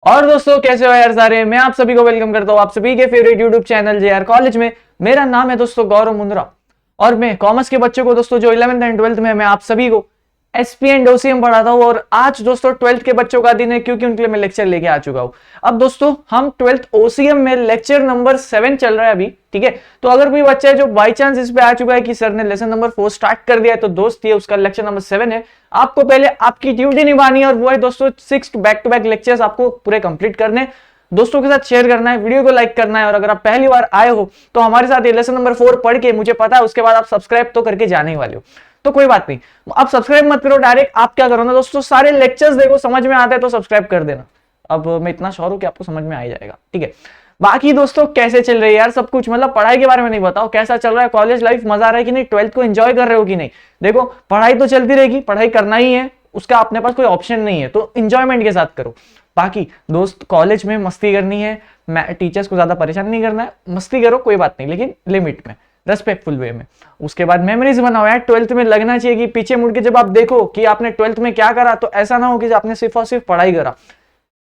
और दोस्तों कैसे हो यार सारे। मैं आप सभी को वेलकम करता हूं आप सभी के favourite YouTube channel JR college में। मेरा नाम है दोस्तों गौरव मुंद्रा और मैं कॉमर्स के बच्चों को दोस्तों जो 11th एंड 12th में मैं आप सभी को एसपी एंड ओसीएम पढ़ाता हूं। और आज दोस्तों 12th के बच्चों का दिन है क्योंकि उनके लिए मैं लेक्चर लेके आ चुका हूं। अब दोस्तों हम 12th ओसीएम में लेक्चर नंबर 7 चल रहा है अभी, ठीक है। तो अगर कोई बच्चा है जो बाई चांस इस पे आ चुका है कि सर ने लेसन नंबर 4 स्टार्ट कर दिया है, तो दोस्त ये उसका लेक्चर नंबर 7 है। आपको पहले आपकी ड्यूटी निभानी है और वो है दोस्तों 6 बैक टू बैक लेक्चर्स आपको पूरे कंप्लीट करने, दोस्तों के साथ शेयर करना है, वीडियो को लाइक करना है। और अगर आप पहली बार आए हो तो हमारे साथ ये लेसन नंबर 4 पढ़ के मुझे पता है उसके बाद आप सब्सक्राइब तो करके जाने ही वाले हो, तो कोई बात नहीं, आप सब्सक्राइब मत करो, डायरेक्ट आप क्या करो ना दोस्तों, सारे लेक्चर्स देखो, समझ में आता है तो सब्सक्राइब कर देना। अब मैं इतना श्योर हूं कि आपको समझ में आ ही जाएगा, ठीक है। बाकी दोस्तों कैसे चल रही है यार सब कुछ, मतलब पढ़ाई के बारे में नहीं बताओ, कैसा चल रहा है कॉलेज लाइफ, मजा आ रहा है कि नहीं, 12th को एंजॉय कर रहे हो कि नहीं। देखो पढ़ाई तो चलती रहेगी, पढ़ाई करना ही है, उसका अपने पास कोई ऑप्शन नहीं है, तो इंजॉयमेंट के साथ करो। बाकी दोस्त कॉलेज में मस्ती करनी है, टीचर्स को ज्यादा परेशान नहीं करना है, मस्ती करो कोई बात नहीं, लेकिन लिमिट में, रेस्पेक्टफुल वे में। उसके बाद मेमोरीज बनाओ यार, 12th में लगना चाहिए कि पीछे मुड़ के जब आप देखो कि आपने 12th में क्या करा, तो ऐसा ना हो कि आपने सिर्फ और सिर्फ पढ़ाई करा।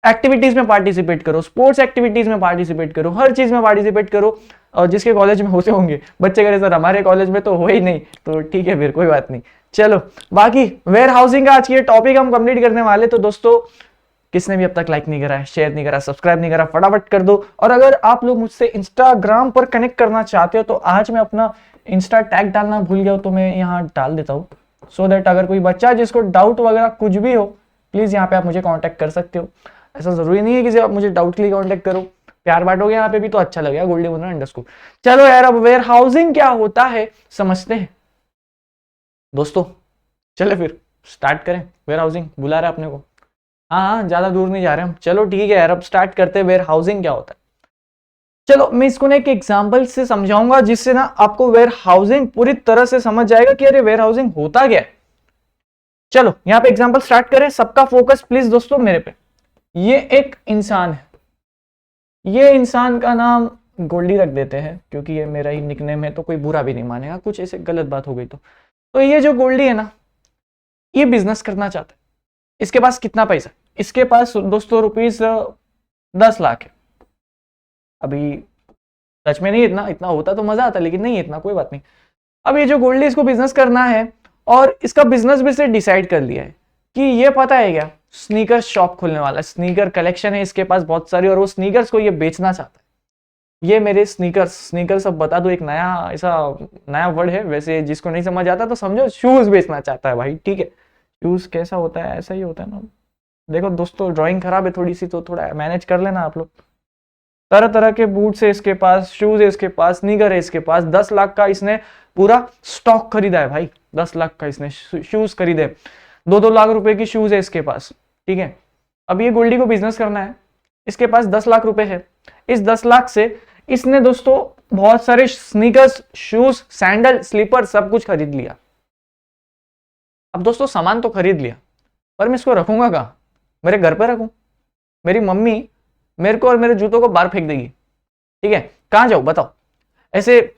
एक्टिविटीज में पार्टिसिपेट करो, स्पोर्ट्स एक्टिविटीज में पार्टिसिपेट करो, हर चीज में पार्टिसिपेट करो। और जिसके कॉलेज में होते होंगे बच्चे कह रहे सर हमारे कॉलेज में तो हो ही नहीं, तो ठीक है फिर कोई बात नहीं। चलो बाकी वेयर हाउसिंग का आज की टॉपिक हम कंप्लीट करने वाले। तो दोस्तों किसने भी अब तक लाइक नहीं करा है, शेयर नहीं करा, सब्सक्राइब नहीं करा, फटाफट कर दो। और अगर आप लोग मुझसे इंस्टाग्राम पर कनेक्ट करना चाहते हो तो आज मैं अपना इंस्टा टैग डालना भूल गया हूं, तो मैं यहाँ डाल देता हूँ, सो दैट अगर कोई बच्चा जिसको डाउट वगैरह कुछ भी हो, प्लीज यहाँ पे आप मुझे कॉन्टेक्ट कर सकते हो। ऐसा जरूरी नहीं है कि आप मुझे डाउट के लिए कॉन्टेक्ट करो, प्यार बांटोगे यहाँ पे भी तो अच्छा लगेगा, गोल्डी मुंद्रा अंडरस्कोर। चलो यार अब वेयर हाउसिंग क्या होता है समझते हैं दोस्तों। चले फिर स्टार्ट करें, वेयर हाउसिंग बुला रहे अपने को। हाँ ज्यादा दूर नहीं जा रहे हम, चलो ठीक है यार अब स्टार्ट करते हैं वेयर हाउसिंग क्या होता है। चलो मैं इसको ना एक एग्जांपल से समझाऊंगा जिससे ना आपको वेयर हाउसिंग पूरी तरह से समझ जाएगा कि अरे वेयर हाउसिंग होता क्या है। चलो यहाँ पे एग्जांपल स्टार्ट करें, सबका फोकस प्लीज दोस्तों मेरे पे। ये एक इंसान है, ये इंसान का नाम गोल्डी रख देते हैं क्योंकि ये मेरा ही निकनेम है, तो कोई बुरा भी नहीं मानेगा, कुछ ऐसे गलत बात हो गई तो ये जो गोल्डी है ना, ये बिजनेस करना चाहता है। इसके पास कितना पैसा, इसके पास दोस्तों रुपीज 10 लाख है। अभी सच में नहीं इतना, इतना होता तो मजा आता, लेकिन नहीं इतना, कोई बात नहीं। अब ये जो गोल्डी इसको बिजनेस करना है और इसका बिजनेस भी से डिसाइड कर लिया है कि ये पता है क्या, स्नीकर शॉप खोलने वाला है, स्नीकर कलेक्शन है इसके पास बहुत सारी, और वो स्नीकर्स को ये बेचना चाहता है। ये मेरे स्नीकर्स, स्नीकर सब बता दो, एक नया ऐसा नया वर्ड है, वैसे जिसको नहीं समझ आता तो समझो शूज बेचना चाहता है भाई, ठीक है। शूज कैसा होता है, ऐसा ही होता है ना। देखो दोस्तों ड्राइंग खराब है थोड़ी सी, तो थोड़ा मैनेज कर लेना आप लोग। तरह तरह के बूट्स है इसके पास, शूज है इसके पास, स्नीकर है इसके पास। 10 लाख का इसने पूरा स्टॉक खरीदा है भाई, 10 लाख का इसने शूज खरीदे, 2-2 लाख रुपए की शूज है इसके पास, ठीक है। अब ये गोल्डी को बिजनेस करना है, इसके पास 10 लाख रुपए है। इस 10 लाख से इसने दोस्तों बहुत सारे स्नीकर्स, शूज, सैंडल, स्लीपर सब कुछ खरीद लिया। अब दोस्तों सामान तो खरीद लिया, पर मैं इसको रखूंगा कहाँ, मेरे घर पे रखूं? मेरी मम्मी मेरे को और मेरे जूतों को बाहर फेंक देगी, ठीक है। कहाँ जाऊं बताओ, ऐसे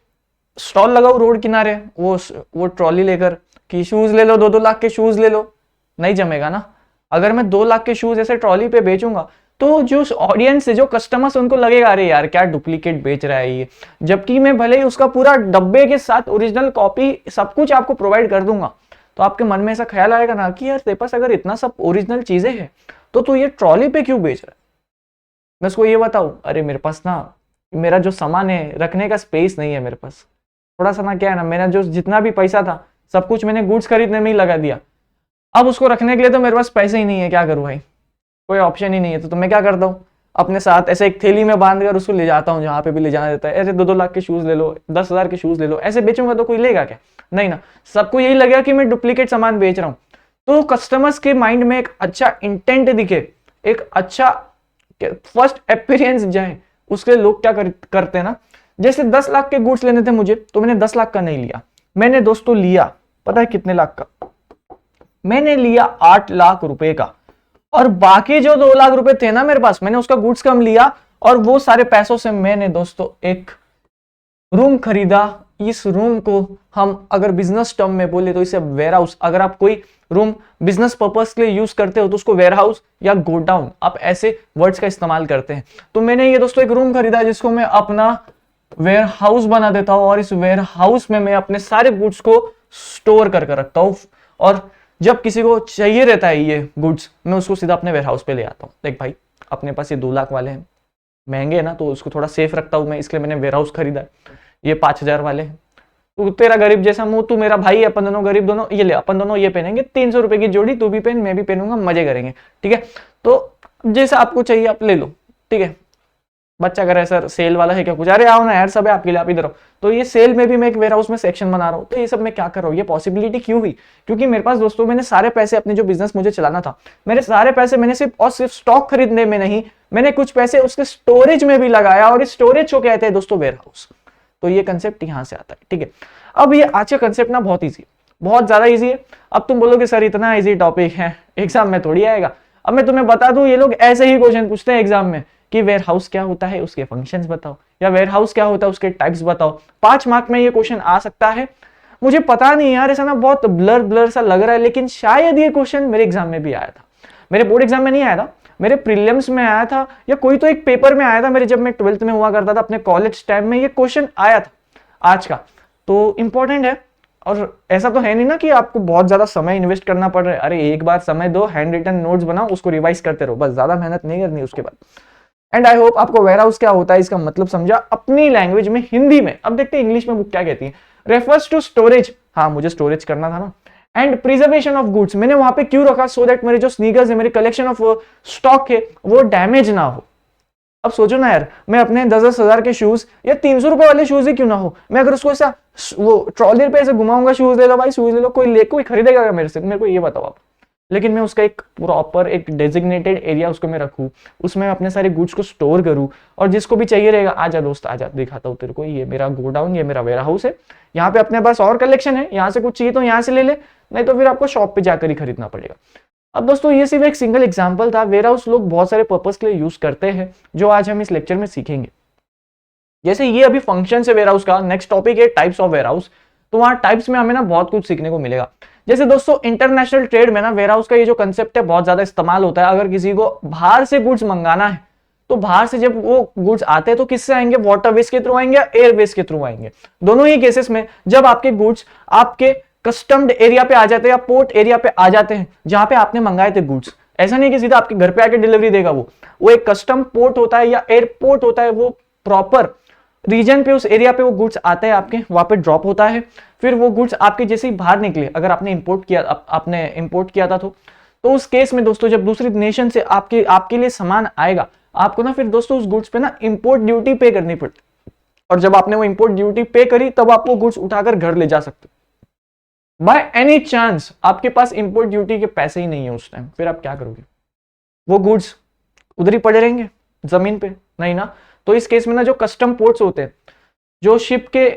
स्टॉल लगाओ रोड किनारे, वो ट्रॉली लेकर कि शूज ले लो, 2-2 लाख के शूज ले लो, नहीं जमेगा ना। अगर मैं 2 लाख के शूज ऐसे ट्रॉली पे बेचूंगा तो जो ऑडियंस है, जो कस्टमर्स, उनको लगेगा अरे यार क्या डुप्लीकेट बेच रहा है ये, जबकि मैं भले ही उसका पूरा डब्बे के साथ ओरिजिनल कॉपी सब कुछ आपको प्रोवाइड कर दूंगा। तो आपके मन में ऐसा ख्याल आएगा ना कि यार तेरे पास अगर इतना सब ओरिजिनल चीजें हैं तो तू ये ट्रॉली पे क्यों बेच रहा है। मैं उसको ये बताऊं, अरे मेरे पास ना मेरा जो सामान है रखने का स्पेस नहीं है मेरे पास, थोड़ा सा ना क्या है ना, मेरा जो जितना भी पैसा था सब कुछ मैंने गुड्स खरीदने में ही लगा दिया। अब उसको रखने के लिए तो मेरे पास पैसे ही नहीं है, क्या करूं भाई, कोई ऑप्शन ही नहीं है। तो मैं क्या करता हूँ, अपने साथ ऐसे एक थैली में बांध कर उसको ले जाता हूँ जहाँ पे भी ले जाना देता है। ऐसे 2-2 लाख के शूज ले लो, 10,000 के शूज ले लो, ऐसे बेचूंगा तो कोई लेगा क्या, नहीं ना। सबको यही लगेगा कि मैं डुप्लीकेट सामान बेच रहा हूँ। तो कस्टमर्स के माइंड में एक अच्छा इंटेंट दिखे, एक अच्छा फर्स्ट अपीयरेंस जाए, उसके लोग क्या करते हैं ना, जैसे 10 लाख के गुड्स लेने थे मुझे, तो मैंने 10 लाख का नहीं लिया, मैंने दोस्तों लिया पता है कितने लाख का, मैंने लिया 8 लाख रुपए का। और बाकी जो 2 लाख रुपए थे ना मेरे पास, मैंने उसका गुड्स कम लिया और वो सारे पैसों से मैंने दोस्तों एक रूम खरीदा इस रूम को हम अगर बिजनेस टर्म में बोले तो इसे वेयर हाउस, अगर आप कोई रूम बिजनेस पर्पस के लिए यूज करते हो तो उसको वेयर हाउस या गोडाउन, आप ऐसे वर्ड्स का इस्तेमाल करते हैं। तो मैंने ये दोस्तों एक रूम खरीदा है जिसको मैं अपना वेयर हाउस बना देता हूं और इस वेयर हाउस में मैं अपने सारे गुड्स को स्टोर करके रखता हूं, और जब किसी को चाहिए रहता है ये गुड्स, मैं उसको सीधा अपने वेयर हाउस पे ले आता हूँ। देख भाई, अपने पास ये 2 लाख वाले हैं, महंगे है ना, तो उसको थोड़ा सेफ रखता हूं मैं, इसलिए मैंने वेयर हाउस खरीदा है। ये 5,000 वाले हैं, तू तेरा गरीब जैसा मुंह, तू मेरा भाई है, अपन दोनों गरीब दोनों, ये ले अपन दोनों ये पहनेंगे, 300 रुपए की जोड़ी, तू भी पहन मैं भी पहनूंगा, मजे करेंगे, ठीक है। तो जैसा आपको चाहिए आप ले लो, ठीक है। बच्चा कर रहा है सर सेल वाला है क्या कुछ, अरे आओ ना यार, सब है आपके लिए, आप इधर आओ। तो ये सेल में भी मैं एक वेयर हाउस में सेक्शन बना रहा हूँ। तो ये सब मैं क्या कर रहा हूँ, ये पॉसिबिलिटी क्यों हुई, क्योंकि मेरे पास दोस्तों मैंने सारे पैसे, अपने जो बिजनेस मुझे चलाना था, मेरे सारे पैसे मैंने सिर्फ और सिर्फ स्टॉक खरीदने में नहीं, मैंने कुछ पैसे उसके स्टोरेज में भी लगाया, और इस स्टोरेज को कहते हैं दोस्तों वेयर हाउस। तो ये कंसेप्ट यहां से आता है, ठीक है। अब ये आज का कंसेप्ट ना बहुत ईजी है, बहुत ज्यादा ईजी है। अब तुम बोलोगे सर इतना ईजी टॉपिक है, एग्जाम में थोड़ी आएगा। अब मैं तुम्हें बता दूं, ये लोग ऐसे ही क्वेश्चन पूछते हैं एग्जाम में कि वेयर हाउस क्या होता है, उसके फंक्शंस बताओ, या वेयर हाउस क्या होता है, उसके टाइप्स बताओ। 5 मार्क में ये क्वेश्चन आ सकता है। मुझे पता नहीं यार, ऐसा ना बहुत ब्लर ब्लर सा लग रहा है, लेकिन शायद ये क्वेश्चन मेरे एग्जाम में भी आया था। मेरे बोर्ड एग्जाम में नहीं आया था, मेरे प्रीलिम्स में आया था, या कोई तो एक पेपर में आया था मेरे, जब मैं 12th में हुआ करता था अपने कॉलेज टाइम में, ये क्वेश्चन आया था आज का। तो इंपॉर्टेंट है, और ऐसा तो है नहीं ना कि आपको बहुत ज्यादा समय इन्वेस्ट करना पड़ रहा है। अरे एक बार समय दो, हैंड रिटन नोट्स बनाओ, उसको रिवाइज करते रहो, बस, ज्यादा मेहनत नहीं करनी उसके बाद। एंड आई होप आपको वेयर हाउस क्या होता है इसका मतलब समझा अपनी लैंग्वेज में, हिंदी में। अब देखते हैं इंग्लिश में बुक क्या कहती है। रेफर्स टू स्टोरेज, हाँ मुझे स्टोरेज करना था ना, एंड प्रिजर्वेशन ऑफ गुड्स। मैंने वहां पे क्यों रखा, सो दैट मेरे जो स्नीकर्स है, मेरे कलेक्शन ऑफ स्टॉक है, वो डैमेज ना हो। अब सोचो ना यार, मैं अपने 10-10 हजार के शूज या 300 रुपए वाले शूज ही क्यों ना हो, मैं अगर उसको ऐसा वो ट्रॉली पे ऐसे घुमाऊंगा, शूज ले लो भाई, शूज ले लो, कोई खरीदेगा मेरे से, मेरे को ये बताओ आप। लेकिन मैं उसका एक प्रॉपर एक डेजिग्नेटेड एरिया उसको मैं रखूं, उसमें अपने सारे गुड्स को स्टोर करूं, और जिसको भी चाहिए रहेगा, आजा दोस्त आजा, दिखाता हूं तेरे को, ये मेरा गोडाउन, ये मेरा वेयर हाउस है, यहाँ पे अपने पास और कलेक्शन है, यहाँ से कुछ चाहिए तो यहाँ से ले ले, नहीं तो फिर आपको शॉप पे जाकर ही खरीदना पड़ेगा। अब दोस्तों ये सिर्फ एक सिंगल एग्जांपल था। वेयर हाउस लोग बहुत सारे पर्पस के लिए यूज करते हैं, जो आज हम इस लेक्चर में सीखेंगे। जैसे ये अभी फंक्शन है वेयर हाउस का, नेक्स्ट टॉपिक है टाइप्स ऑफ वेयर हाउस। तो वहां टाइप्स में हमें ना बहुत कुछ सीखने को मिलेगा। जैसे दोस्तों इंटरनेशनल ट्रेड में ना वेयर हाउस का ये जो कंसेप्ट है बहुत ज्यादा इस्तेमाल होता है। अगर किसी को बाहर से गुड्स मंगाना है, तो बाहर से जब वो गुड्स आते हैं तो किससे आएंगे, वाटर वेज के थ्रू आएंगे या एयर वेज के थ्रू आएंगे। दोनों ही केसेस में जब आपके गुड्स आपके कस्टम्ड एरिया पे आ जाते हैं या पोर्ट एरिया पे आ जाते हैं जहां पे आपने मंगाए थे गुड्स, ऐसा नहीं कि सीधा आपके घर पे आके डिलीवरी देगा, वो एक कस्टम पोर्ट होता है या एयरपोर्ट होता है, वो प्रॉपर रीजन पे उस एरिया पे वो गुड्स आते हैं, आपके वहां पे ड्रॉप होता है। फिर वो गुड्स आपके जैसे ही बाहर निकले, अगर आपने इंपोर्ट किया था तो उस केस में दोस्तों जब दूसरी नेशन से आपके लिए सामान आएगा, आपको ना फिर दोस्तों उस गुड्स पे ना इंपोर्ट ड्यूटी पे करनी पड़ती, और जब आपने वो इंपोर्ट ड्यूटी पे करी तब आप वो गुड्स उठाकर घर ले जा सकते। बाय एनी चांस आपके पास इंपोर्ट ड्यूटी के पैसे ही नहीं है उस टाइम, फिर आप क्या करोगे? वो गुड्स उधर ही पड़े रहेंगे जमीन पे? नहीं ना। तो इस केस में ना जो कस्टम पोर्ट्स होते हैं, जो शिप के,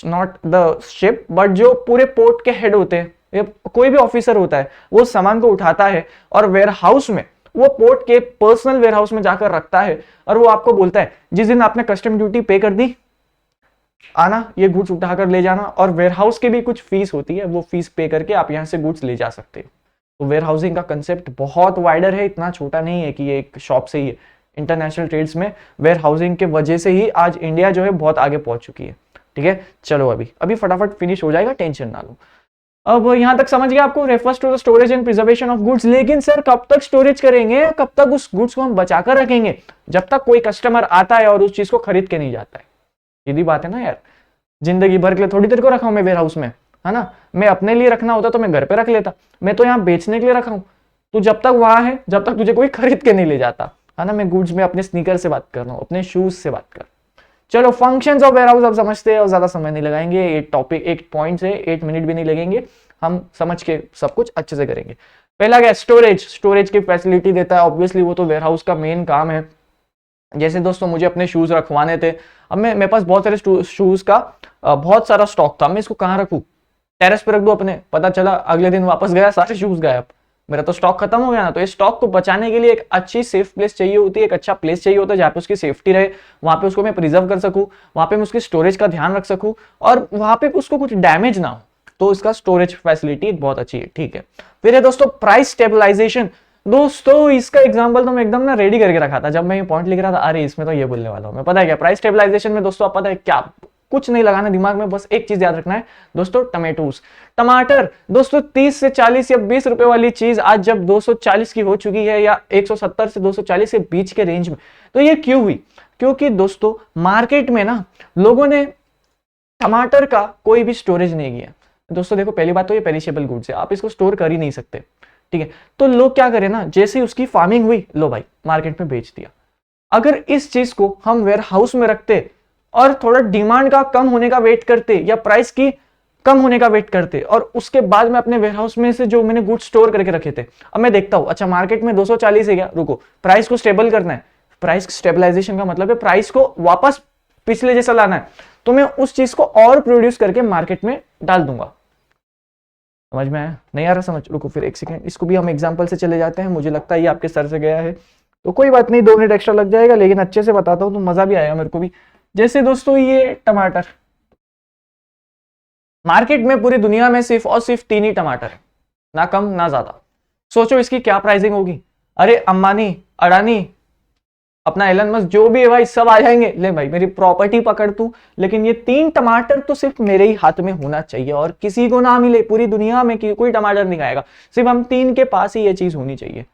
नॉट द शिप बट जो पूरे पोर्ट के हेड होते हैं, कोई भी ऑफिसर होता है, वो सामान को उठाता है और वेयर हाउस में, वो पोर्ट के पर्सनल वेयर हाउस में जाकर रखता है, और वो आपको बोलता है जिस दिन आपने कस्टम ड्यूटी पे कर दी, आना ये गुड्स उठाकर ले जाना। और वेयर हाउस की भी कुछ फीस होती है, वो फीस पे करके आप यहाँ से गुड्स ले जा सकते हो। तो वेयर हाउसिंग का कंसेप्ट बहुत वाइडर है, इतना छोटा नहीं है कि ये एक शॉप से ही है। इंटरनेशनल ट्रेड्स में वेयर हाउसिंग के वजह से ही आज इंडिया जो है बहुत आगे पहुंच चुकी है। ठीक है, चलो अभी फटाफट फिनिश हो जाएगा, टेंशन ना लो। अब यहां तक समझ गया आपको, refers to the storage and preservation of goods. लेकिन सर कब तक स्टोरेज करेंगे, कब तक उस गुड्स को हम बचाकर रखेंगे? जब तक कोई कस्टमर आता है और उस चीज को खरीद के नहीं जाता है। सीधी बात है ना यार, जिंदगी भर के लिए थोड़ी देर को रखा हूं मैं वेयर हाउस में, है ना। मैं अपने लिए रखना होता तो मैं घर पे रख लेता, मैं तो यहाँ बेचने के लिए रखा हूं। तो जब तक वहां है, जब तक तुझे कोई खरीद के नहीं ले जाता, है ना। मैं गुड्स में अपने स्नीकर से बात कर रहा हूँ, अपने शूज से बात कर। चलो फंक्शंस ऑफ वेयर हाउस अब समझते हैं और ज्यादा समय नहीं लगाएंगे। एक टॉपिक, एक पॉइंट से 8 मिनट भी नहीं लगेंगे, हम समझ के सब कुछ अच्छे से करेंगे। पहला क्या, स्टोरेज। स्टोरेज की फैसिलिटी देता है, ऑब्वियसली वो तो वेयर हाउस का मेन काम है। जैसे दोस्तों मुझे अपने शूज रखवाने थे, अब मेरे पास बहुत सारे शूज का बहुत सारा स्टॉक था, मैं इसको कहाँ रखूं? टेरेस पे रख दूं अपने, पता चला अगले दिन वापस गया सारे शूज गायब, मेरा तो स्टॉक खत्म हो गया ना, तो इस स्टॉक को बचाने के लिए एक अच्छी सेफ प्लेस चाहिए होती है, एक अच्छा प्लेस चाहिए होता है जहाँ पे उसकी सेफ्टी रहे, वहां पे उसको मैं प्रिजर्व कर सकूं, वहां पे मैं उसकी स्टोरेज का ध्यान रख सकूं और वहां पे उसको कुछ डैमेज ना हो। तो इसका स्टोरेज फैसिलिटी बहुत अच्छी है, ठीक है। फिर है दोस्तों प्राइस स्टेबलाइजेशन। दोस्तों इसका एग्जांपल तो मैं एकदम ना रेडी करके रखा था, जब मैं ये पॉइंट लिख रहा था, अरे इसमें तो ये बोलने वाला हूं मैं, पता है क्या प्राइस स्टेबलाइजेशन में दोस्तों, आप पता है क्या, कुछ नहीं लगाना दिमाग में, बस एक चीज याद रखना है दोस्तों, टमेटोस, टमाटर। दोस्तों 30 से 40 या 20 रुपए वाली चीज आज जब 240 की हो चुकी है या 170 से 240 के बीच के रेंज में, तो ये क्यों हुई? क्योंकि दोस्तों मार्केट में ना लोगों ने टमाटर का कोई भी स्टोरेज नहीं किया। दोस्तों देखो पहली बात तो ये पेरिशेबल गुड्स है, आप इसको स्टोर कर ही नहीं सकते, ठीक है। तो लोग क्या करें ना, जैसे ही उसकी फार्मिंग हुई, लो भाई मार्केट में बेच दिया। अगर इस चीज को हम वेयर हाउस में रखते और थोड़ा डिमांड का कम होने का वेट करते या प्राइस की कम होने का वेट करते और उसके बाद में अपने वेयर हाउस में से जो मैंने गुड्स स्टोर करके रखे थे, अब मैं देखता हूं अच्छा मार्केट में 240 है क्या, रुको प्राइस को स्टेबल करना है। प्राइस स्टेबलाइजेशन का मतलब है प्राइस को वापस पिछले जैसा लाना है, तो मैं उस चीज को और प्रोड्यूस करके मार्केट में डाल दूंगा। समझ में आया? नहीं आ रहा समझ? रुको फिर एक सेकेंड, इसको भी हम एग्जाम्पल से चले जाते हैं, मुझे लगता है ये आपके सर से गया है तो कोई बात नहीं, 2 मिनट एक्स्ट्रा लग जाएगा, लेकिन अच्छे से बताता हूं तो मजा भी आएगा मेरे को भी। जैसे दोस्तों ये टमाटर, मार्केट में पूरी दुनिया में सिर्फ और सिर्फ 3 ही टमाटर है, ना कम ना ज्यादा। सोचो इसकी क्या प्राइसिंग होगी। अरे अंबानी, अडानी, अपना एलन मस्क, जो भी है भाई सब आ जाएंगे, ले भाई मेरी प्रॉपर्टी पकड़ तू, लेकिन ये 3 टमाटर तो सिर्फ मेरे ही हाथ में होना चाहिए और किसी को ना मिले, पूरी दुनिया में कोई टमाटर नहीं खाएगा, सिर्फ हम 3 के पास ही ये चीज होनी चाहिए।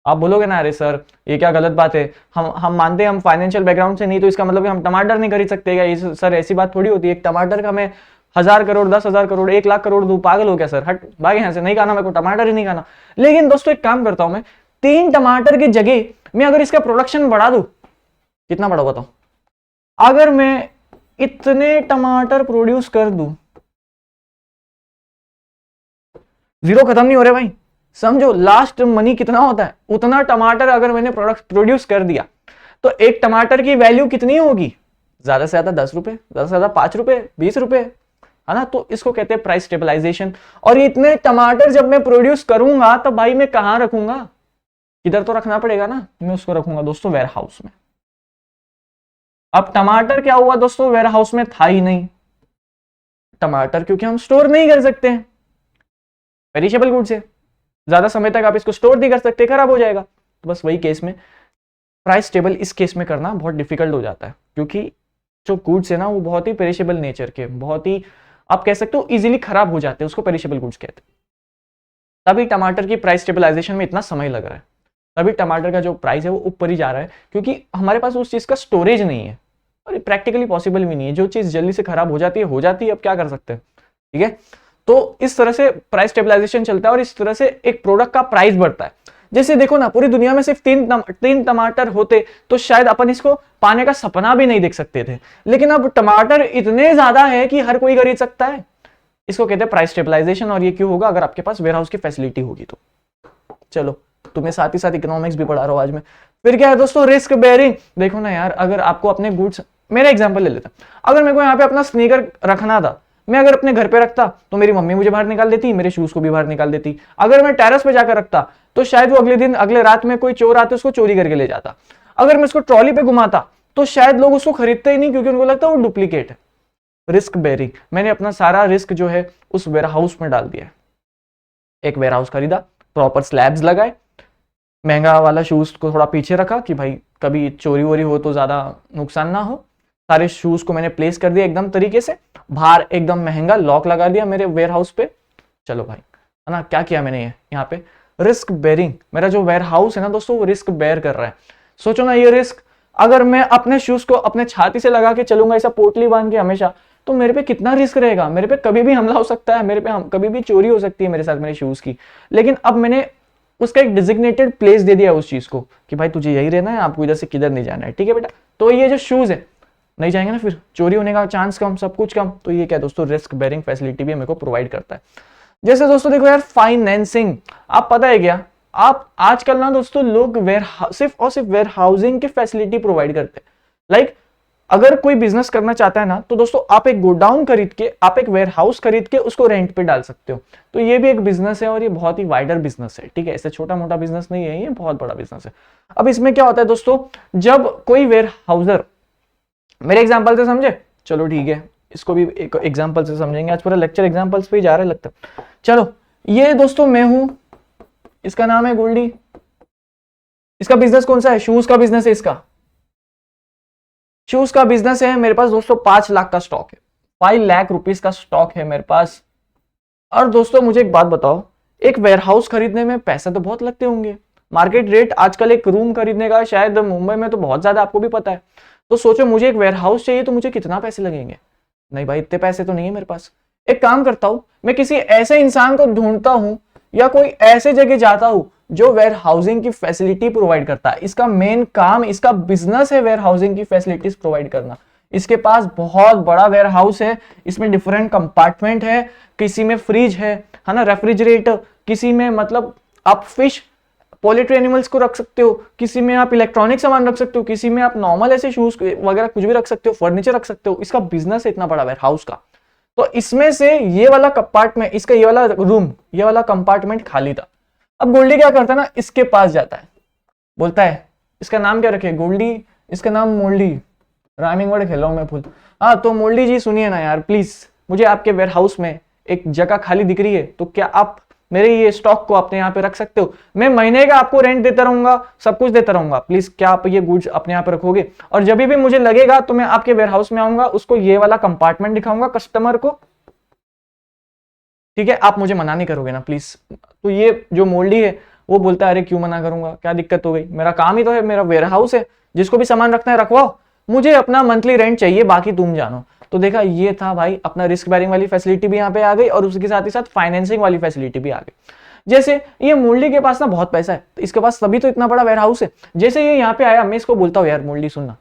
आप बोलोगे ना अरे सर ये क्या गलत बात है, हम मानते हैं हम फाइनेंशियल बैकग्राउंड से नहीं, तो इसका मतलब कि हम टमाटर नहीं खरीद सकते क्या? ये सर ऐसी बात थोड़ी होती है, एक टमाटर का मैं 1000 करोड़ 10,000 करोड़ 1 लाख करोड़ दूं, पागल हो गया सर, हट भाग यहाँ से, नहीं खाना मेरे को टमाटर ही नहीं खाना। लेकिन दोस्तों एक काम करता हूं मैं, 3 टमाटर की जगह मैं अगर इसका प्रोडक्शन बढ़ा दूं, कितना बढ़ा बताओ, अगर मैं इतने टमाटर प्रोड्यूस कर दूं, जीरो खत्म नहीं हो रहे भाई, समझो लास्ट मनी कितना होता है, उतना टमाटर अगर मैंने प्रोडक्ट प्रोड्यूस कर दिया तो एक टमाटर की वैल्यू कितनी होगी, ज्यादा से ज्यादा 10 रुपए, ज्यादा से ज्यादा 5 रुपए 20 रुपए, है ना। तो इसको कहते हैं प्राइस स्टेबलाइजेशन। और ये इतने टमाटर जब मैं प्रोड्यूस करूंगा तो भाई मैं कहां रखूंगा, इधर तो रखना पड़ेगा ना, मैं उसको रखूंगा दोस्तों वेयर हाउस में। अब टमाटर क्या हुआ दोस्तों, वेयर हाउस में था ही नहीं टमाटर, क्योंकि हम स्टोर नहीं कर सकते हैं, पेरिशेबल गुड्स है, ज्यादा समय तक आप इसको स्टोर नहीं कर सकते, खराब हो जाएगा। तो बस वही केस में प्राइस स्टेबल इस केस में करना बहुत डिफिकल्ट हो जाता है, क्योंकि जो गुड्स है ना वो बहुत ही पेरिशेबल नेचर के, बहुत ही आप कह सकते हो इजीली खराब हो जाते हैं, उसको पेरिशेबल गुड्स कहते हैं। तभी टमाटर की प्राइस स्टेबलाइजेशन में इतना समय लग रहा है, तभी टमाटर का जो प्राइस है वो ऊपर ही जा रहा है, क्योंकि हमारे पास उस चीज का स्टोरेज नहीं है और प्रैक्टिकली पॉसिबल भी नहीं है। जो चीज जल्दी से खराब हो जाती है, अब क्या कर सकते हैं, ठीक है। तो इस तरह से प्राइस स्टेबलाइजेशन चलता है और इस तरह से एक प्रोडक्ट का प्राइस बढ़ता है। जैसे देखो ना, पूरी दुनिया में सिर्फ 3 टमाटर होते तो शायद अपन इसको पाने का सपना भी नहीं देख सकते थे, लेकिन अब टमाटर इतने ज्यादा है कि हर कोई खरीद सकता है। इसको कहते हैं प्राइस स्टेबलाइजेशन। और ये क्यों होगा, अगर आपके पास वेयरहाउस की फैसिलिटी होगी तो। चलो तुम्हें साथ ही साथ इकोनॉमिक्स भी पढ़ा रहा हूं आज मैं। फिर क्या है दोस्तों, रिस्क बेयरिंग। देखो ना यार, अगर आपको अपने गुड्स, मेरा एग्जांपल ले लेता, अगर मेरे को यहाँ पे अपना स्नीकर रखना था, मैं अगर अपने घर पे रखता तो मेरी मम्मी मुझे बाहर निकाल देती, मेरे शूज को भी बाहर निकाल देती। अगर मैं टेरेस पे जाकर रखता तो शायद वो अगले रात में कोई चोर आते उसको चोरी करके ले जाता। अगर मैं उसको ट्रॉली पे घुमाता तो शायद लोग उसको खरीदते ही नहीं, क्योंकि उनको लगता है वो डुप्लीकेट है। रिस्क बेयरिंग, मैंने अपना सारा रिस्क जो है उस वेयरहाउस में डाल दिया। एक वेयरहाउस खरीदा, प्रॉपर स्लैब्स लगाए, महंगा वाला शूज को थोड़ा पीछे रखा कि भाई कभी चोरी वोरी हो तो ज्यादा नुकसान ना हो। सारे शूज को मैंने प्लेस कर दिया एकदम तरीके से, बाहर एकदम महंगा लॉक लगा दिया मेरे वेयरहाउस पे। चलो भाई, है ना, क्या किया मैंने यहाँ पे, रिस्क बेयरिंग। मेरा जो वेयरहाउस है ना दोस्तों, वो रिस्क बेयर कर रहा है। सोचो ना, ये रिस्क अगर मैं अपने शूज को अपने छाती से लगा के चलूंगा, ऐसा पोटली बांध के हमेशा, तो मेरे पे कितना रिस्क रहेगा। मेरे पे कभी भी हमला हो सकता है, मेरे पे कभी भी चोरी हो सकती है मेरे साथ, मेरे शूज की। लेकिन अब मैंने उसका एक डिजिग्नेटेड प्लेस दे दिया उस चीज को कि भाई तुझे यही रहना है, आपको इधर से किधर नहीं जाना है, ठीक है बेटा। तो ये जो शूज है नहीं जाएंगे ना, फिर चोरी होने का चांस कम, सब कुछ कम। तो ये क्या दोस्तों, रिस्क बेयरिंग फैसिलिटी भी मेरे को प्रोवाइड करता है। जैसे दोस्तों देखो यार, फाइनेंसिंग। आप पता है क्या, आप आजकल ना दोस्तों लोग सिर्फ और सिर्फ वेयर हाउसिंग की फैसिलिटी प्रोवाइड करते हैं। लाइक अगर कोई बिजनेस करना चाहता है ना, तो दोस्तों आप एक गोडाउन खरीद के, आप एक वेयर हाउस खरीद के उसको रेंट पे डाल सकते हो। तो ये भी एक बिजनेस है और ये बहुत ही वाइडर बिजनेस है, ठीक है, ऐसे छोटा मोटा बिजनेस नहीं है, ये बहुत बड़ा बिजनेस है। अब इसमें क्या होता है दोस्तों, जब कोई वेयर हाउसर, मेरे एग्जाम्पल से समझे, चलो ठीक है, इसको भी एक एग्जाम्पल से समझेंगे, आज पूरा लेक्चर एग्जाम्पल्स पे ही जा रहा है लगता है। चलो, ये दोस्तों मैं हूं, इसका नाम है गोल्डी, इसका बिजनेस कौन सा है, शूज का बिजनेस है, इसका शूज का बिजनेस है। मेरे पास दोस्तों 5 लाख का स्टॉक है, 5 लाख रुपीस का स्टॉक है मेरे पास। और दोस्तों मुझे एक बात बताओ, एक वेयर हाउस खरीदने में पैसे तो बहुत लगते होंगे, मार्केट रेट आजकल एक रूम खरीदने का शायद मुंबई में तो बहुत ज्यादा, आपको भी पता है। तो सोचो मुझे एक वेयर हाउस चाहिए तो मुझे कितना पैसे लगेंगे, नहीं भाई इतने पैसे तो नहीं है मेरे पास। एक काम करता हूं, मैं किसी ऐसे इंसान को ढूंढता हूं या कोई ऐसे जगह जाता हूं जो वेयर हाउसिंग की फैसिलिटी प्रोवाइड करता है। इसका मेन काम, इसका बिजनेस है वेयर हाउसिंग की फैसिलिटीज प्रोवाइड करना। इसके पास बहुत बड़ा वेयर हाउस है, इसमें डिफरेंट कंपार्टमेंट है, किसी में फ्रिज है ना, रेफ्रिजरेटर, किसी में मतलब आप फिश पोल्ट्री एनिमल्स को रख सकते हो, किसी में आप इलेक्ट्रॉनिक सामान रख सकते हो, किसी में आप नॉर्मल ऐसे शूज वगैरह कुछ भी रख सकते हो, फर्नीचर रख सकते हो। इसका बिजनेस है इतना बड़ा वेयर हाउस का। तो इसमें से ये वाला कंपार्टमेंट, इसका ये वाला रूम, ये वाला कंपार्टमेंट खाली था। अब गोल्डी क्या करता है ना, इसके पास जाता है, बोलता है इसका नाम क्या रखे, गोल्डी, इसका नाम मोल्डी, राइमिंग वर्ड खेल रहा हूं मैं फुल। हाँ तो मोल्डी जी सुनिए ना यार प्लीज, मुझे आपके वेयर हाउस में एक जगह खाली दिख रही है, तो क्या आप मेरे ये स्टॉक को अपने यहाँ पे रख सकते हो, मैं महीने का आपको रेंट देता रहूंगा, सब कुछ देता रहूंगा, प्लीज क्या आप ये गुड्स अपने यहाँ पे रखोगे, और जब भी मुझे लगेगा तो मैं आपके वेयर हाउस में आऊंगा, उसको ये वाला कंपार्टमेंट दिखाऊंगा कस्टमर को, ठीक है, आप मुझे मना नहीं करोगे ना प्लीज। तो ये जो मोल्डी है वो बोलता है अरे क्यों मना करूंगा, क्या दिक्कत हो गई, मेरा काम ही तो है, मेरा वेयर हाउस है, जिसको भी सामान रखना है रखवाओ, मुझे अपना मंथली रेंट चाहिए, बाकी तुम जानो। तो देखा, ये था भाई अपना रिस्क बेरिंग वाली फैसिलिटी भी यहाँ पे आ गई और उसके साथ ही साथ फाइनेंसिंग वाली फैसिलिटी भी आ गई। जैसे ये मोल्डी के पास ना बहुत पैसा है, तो इसके पास तभी तो इतना बड़ा वेयर हाउस है। जैसे ये यहाँ पे आया, मैं इसको बोलता हूँ यार मोल्डी सुनना,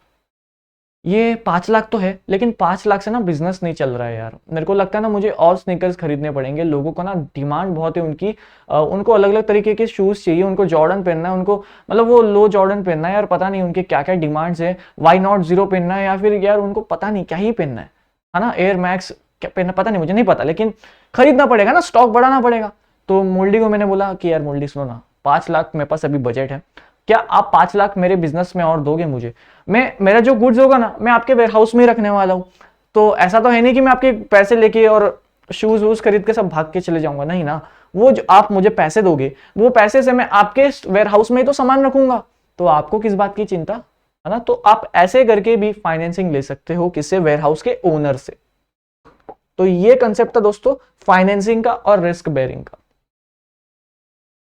ये 5 लाख तो है, लेकिन 5 लाख से ना बिजनेस नहीं चल रहा है यार, मेरे को लगता है ना मुझे और स्नीकर्स खरीदने पड़ेंगे, लोगों को ना डिमांड बहुत है उनकी, उनको अलग अलग तरीके के शूज चाहिए, उनको जॉर्डन पहनना है, उनको मतलब वो लो जॉर्डन पहनना है यार, पता नहीं उनके क्या क्या डिमांड्स है, वाई नॉट जीरो पहनना है, या फिर यार उनको पता नहीं क्या ही पहनना है ना, एयर मैक्स क्या पहनना, पता नहीं, मुझे नहीं पता, लेकिन खरीदना पड़ेगा ना, स्टॉक बढ़ाना पड़ेगा। तो मोल्डी को मैंने बोला कि यार मोल्डी सुनो ना, 5 लाख मेरे पास अभी बजट है, क्या आप 5 लाख मेरे बिजनेस में और दोगे मुझे, मैं मेरा जो गुड्स होगा ना मैं आपके वेयर हाउस में ही रखने वाला हूँ, तो ऐसा तो है नहीं कि मैं आपके पैसे लेके और शूज वूज खरीद के सब भाग के चले जाऊंगा, नहीं ना, वो जो आप मुझे पैसे दोगे वो पैसे से मैं आपके वेयर हाउस में ही तो सामान रखूंगा, तो आपको किस बात की चिंता है ना। तो आप ऐसे करके भी फाइनेंसिंग ले सकते हो, किससे, वेयर हाउस के ओनर से। तो ये कंसेप्ट था दोस्तों फाइनेंसिंग का और रिस्क बेयरिंग का।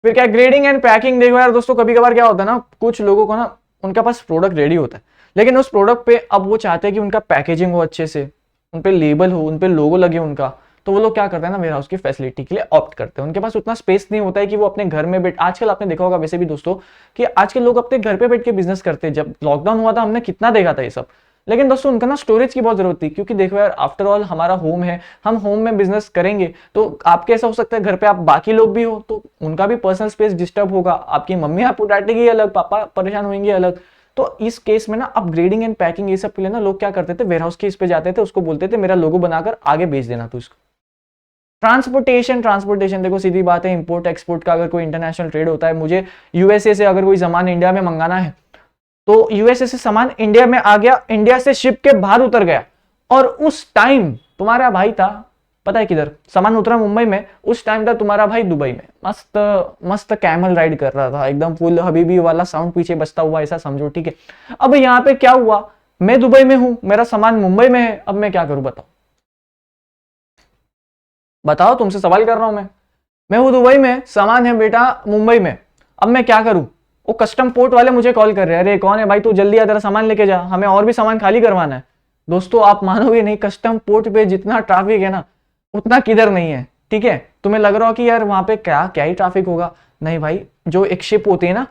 फिर क्या, ग्रेडिंग एंड पैकिंग। देखो यार दोस्तों, कभी कभार क्या होता है ना, कुछ लोगों को ना उनका पास प्रोडक्ट रेडी होता है, लेकिन उस प्रोडक्ट पे अब वो चाहते हैं कि उनका पैकेजिंग हो अच्छे से, उन पे लेबल हो, उन पे लोगो लगे उनका, तो वो लोग क्या करते हैं ना, वेयर हाउस की फैसिलिटी के लिए ऑप्ट करते हैं। उनके पास उतना स्पेस नहीं होता है कि वो अपने घर में बैठ, आजकल आपने देखा होगा वैसे भी दोस्तों कि आजकल लोग अपने घर पे बैठ के बिजनेस करते हैं। जब लॉकडाउन हुआ था हमने कितना देखा था ये सब, लेकिन दोस्तों उनका ना स्टोरेज की बहुत जरूरत थी, क्योंकि देखो यार आफ्टर ऑल हमारा होम है, हम होम में बिजनेस करेंगे, तो आपके ऐसा हो सकता है घर पे आप बाकी लोग भी हो, तो उनका भी पर्सनल स्पेस डिस्टर्ब होगा, आपकी मम्मी आपको डांटेगी अलग, पापा परेशान होंगे अलग। तो इस केस में ना अपग्रेडिंग एंड पैकिंग ये सब के लिए ना लोग क्या करते थे, वेयर हाउस के इस पे जाते थे, उसको बोलते थे मेरा लोगो बनाकर आगे भेज देना तू इसको। ट्रांसपोर्टेशन देखो सीधी बात है, इंपोर्ट एक्सपोर्ट का अगर कोई इंटरनेशनल ट्रेड होता है, मुझे यूएसए से अगर कोई सामान इंडिया में मंगाना है, तो यूएसए से सामान इंडिया में आ गया, इंडिया से शिप के बाहर उतर गया, और उस टाइम तुम्हारा भाई था पता है किधर, सामान उतरा मुंबई में, उस टाइम था तुम्हारा भाई दुबई में, मस्त मस्त कैमल राइड कर रहा था, एकदम फुल हबीबी वाला साउंड पीछे बजता हुआ, ऐसा समझो, ठीक है। अब यहाँ पे क्या हुआ, मैं दुबई में हूं, मेरा सामान मुंबई में है, अब मैं क्या करूं बताओ, बताओ, तुमसे सवाल कर रहा हूं मैं हूं दुबई में, सामान है बेटा मुंबई में, अब मैं क्या करूं। वो कस्टम पोर्ट वाले मुझे कॉल कर रहे हैं, अरे कौन है भाई, तू जल्दी आ, तेरा सामान लेके जा, हमें और भी सामान खाली करवाना है। दोस्तों आप मानोगे नहीं, कस्टम पोर्ट पे जितना ट्रैफिक है ना उतना किधर नहीं है, ठीक है। तुम्हें लग रहा हो कि यार वहां पे क्या क्या ही ट्रैफिक होगा, नहीं भाई, जो एक शिप होती है ना,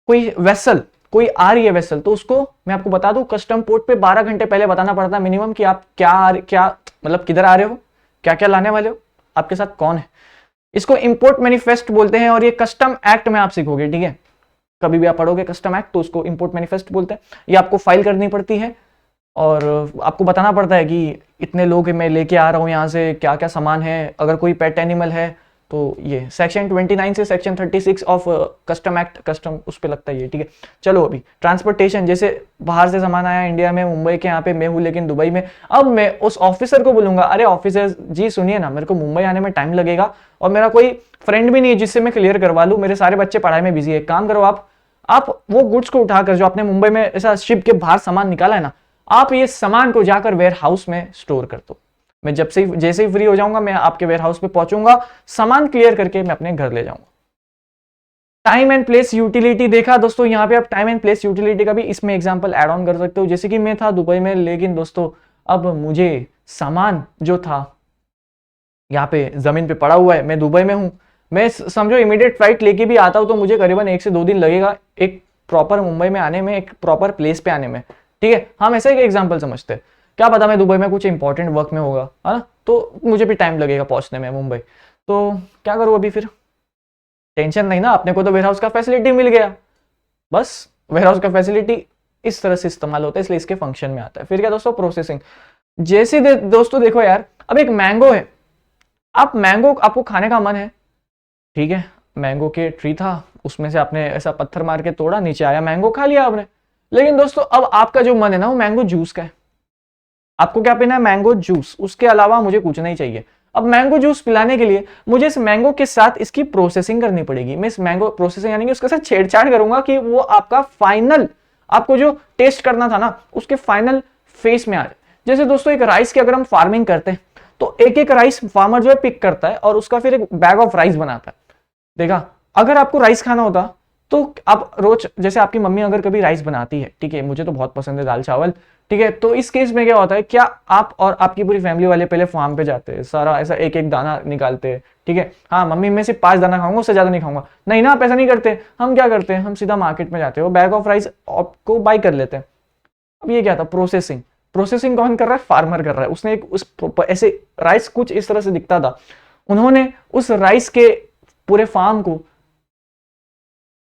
कोई वेसल, कोई आ रही है वेसल, तो उसको मैं आपको बता दूं, कस्टम पोर्ट पे 12 घंटे पहले बताना पड़ता है मिनिमम कि आप क्या मतलब किधर आ रहे हो, क्या क्या लाने वाले हो, आपके साथ कौन है। इसको इंपोर्ट मैनिफेस्ट बोलते हैं, और ये कस्टम एक्ट में आप सीखोगे, ठीक है, कभी भी आप पढ़ोगे कस्टम एक्ट तो उसको इंपोर्ट मैनिफेस्ट बोलते हैं। ये आपको फाइल करनी पड़ती है, और आपको बताना पड़ता है कि इतने लोग मैं लेके आ रहा हूँ यहाँ से, क्या क्या सामान है, अगर कोई पेट एनिमल है तो ये सेक्शन 29 से section 36 of custom act, custom उस पर लगता है ये, ठीक है। चलो अभी ट्रांसपोर्टेशन, जैसे बाहर से सामान आया इंडिया में, मुंबई के यहाँ पे मैं हूँ लेकिन दुबई में, अब मैं उस ऑफिसर को बोलूंगा, अरे ऑफिसर जी सुनिए ना, मेरे को मुंबई आने में टाइम लगेगा और मेरा कोई फ्रेंड भी नहीं है जिससे मैं क्लियर करवा लूँ, मेरे सारे बच्चे पढ़ाई में बिजी है, काम करो आप वो गुड्स को उठाकर जो आपने मुंबई में ऐसा शिप के बाहर सामान निकाला है ना, आप ये सामान को जाकर वेयर हाउस में स्टोर कर दो। मैं जैसे ही फ्री हो जाऊंगा मैं आपके वेयर हाउस पे पहुंचूंगा, सामान क्लियर करके मैं अपने घर ले जाऊंगा। टाइम एंड प्लेस यूटिलिटी देखा दोस्तों, यहाँ पे आप टाइम एंड प्लेस यूटिलिटी का भी इसमें एग्जांपल ऐड ऑन कर सकते हो। जैसे कि मैं था दुबई में, लेकिन दोस्तों अब मुझे सामान जो था यहाँ पे जमीन पे पड़ा हुआ है, मैं दुबई में हूँ, मैं समझो इमीडिएट फ्लाइट लेके भी आता हूँ तो मुझे करीबन 1 से 2 दिन लगेगा एक प्रॉपर मुंबई में आने में, एक प्रॉपर प्लेस पे आने में, ठीक है। हम ऐसा एक एग्जाम्पल समझते हैं, क्या पता मैं दुबई में कुछ इंपॉर्टेंट वर्क में होगा, है ना, तो मुझे भी टाइम लगेगा पहुंचने में मुंबई, तो क्या करूँ अभी फिर, टेंशन नहीं ना, अपने को तो वेयरहाउस का फैसिलिटी मिल गया, बस वेयरहाउस का फैसिलिटी इस तरह से इस्तेमाल होता है, इसलिए इसके फंक्शन में आता है। फिर क्या दोस्तों, प्रोसेसिंग। जैसे दोस्तों देखो यार, अब एक मैंगो है, आप मैंगो आपको खाने का मन है, ठीक है, मैंगो के ट्री था, उसमें से आपने ऐसा पत्थर मार के तोड़ा, नीचे आया मैंगो, खा लिया आपने। लेकिन दोस्तों अब आपका जो मन है ना वो मैंगो जूस का है, आपको क्या पीना है, मैंगो जूस, उसके अलावा मुझे कुछ नहीं चाहिए। अब मैंगो जूस पिलाने के लिए मुझे इस मैंगो के साथ इसकी प्रोसेसिंग करनी पड़ेगी, मैं इस मैंगो प्रोसेसिंग यानी कि उसके साथ छेड़छाड़ करूंगा कि वो आपका फाइनल, आपको जो टेस्ट करना था ना उसके फाइनल फेस में आ जाए। जैसे दोस्तों एक राइस की अगर हम फार्मिंग करते हैं तो एक एक राइस फार्मर जो है पिक करता है और उसका फिर एक बैग ऑफ राइस बनाता है। देखा, अगर आपको राइस खाना होता तो आप रोज, जैसे आपकी मम्मी अगर कभी राइस बनाती है, ठीक है, मुझे तो बहुत पसंद है दाल चावल, ठीक है, तो इस केस में क्या होता है, क्या आप और आपकी पूरी फैमिली वाले पहले फार्म पे जाते हैं, सारा ऐसा एक एक दाना निकालते हैं, ठीक है, हाँ मम्मी मैं सिर्फ 5 दाना खाऊंगा, उससे ज्यादा नहीं खाऊंगा, नहीं ना, आप ऐसा नहीं करते। हम क्या करते हैं, हम सीधा मार्केट में जाते हो, बैग ऑफ राइस को बाई कर लेते हैं। अब ये क्या था, प्रोसेसिंग। प्रोसेसिंग कौन कर रहा है, फार्मर कर रहा है। उसने एक उस ऐसे राइस कुछ इस तरह से दिखता था, उन्होंने उस राइस के पूरे फार्म को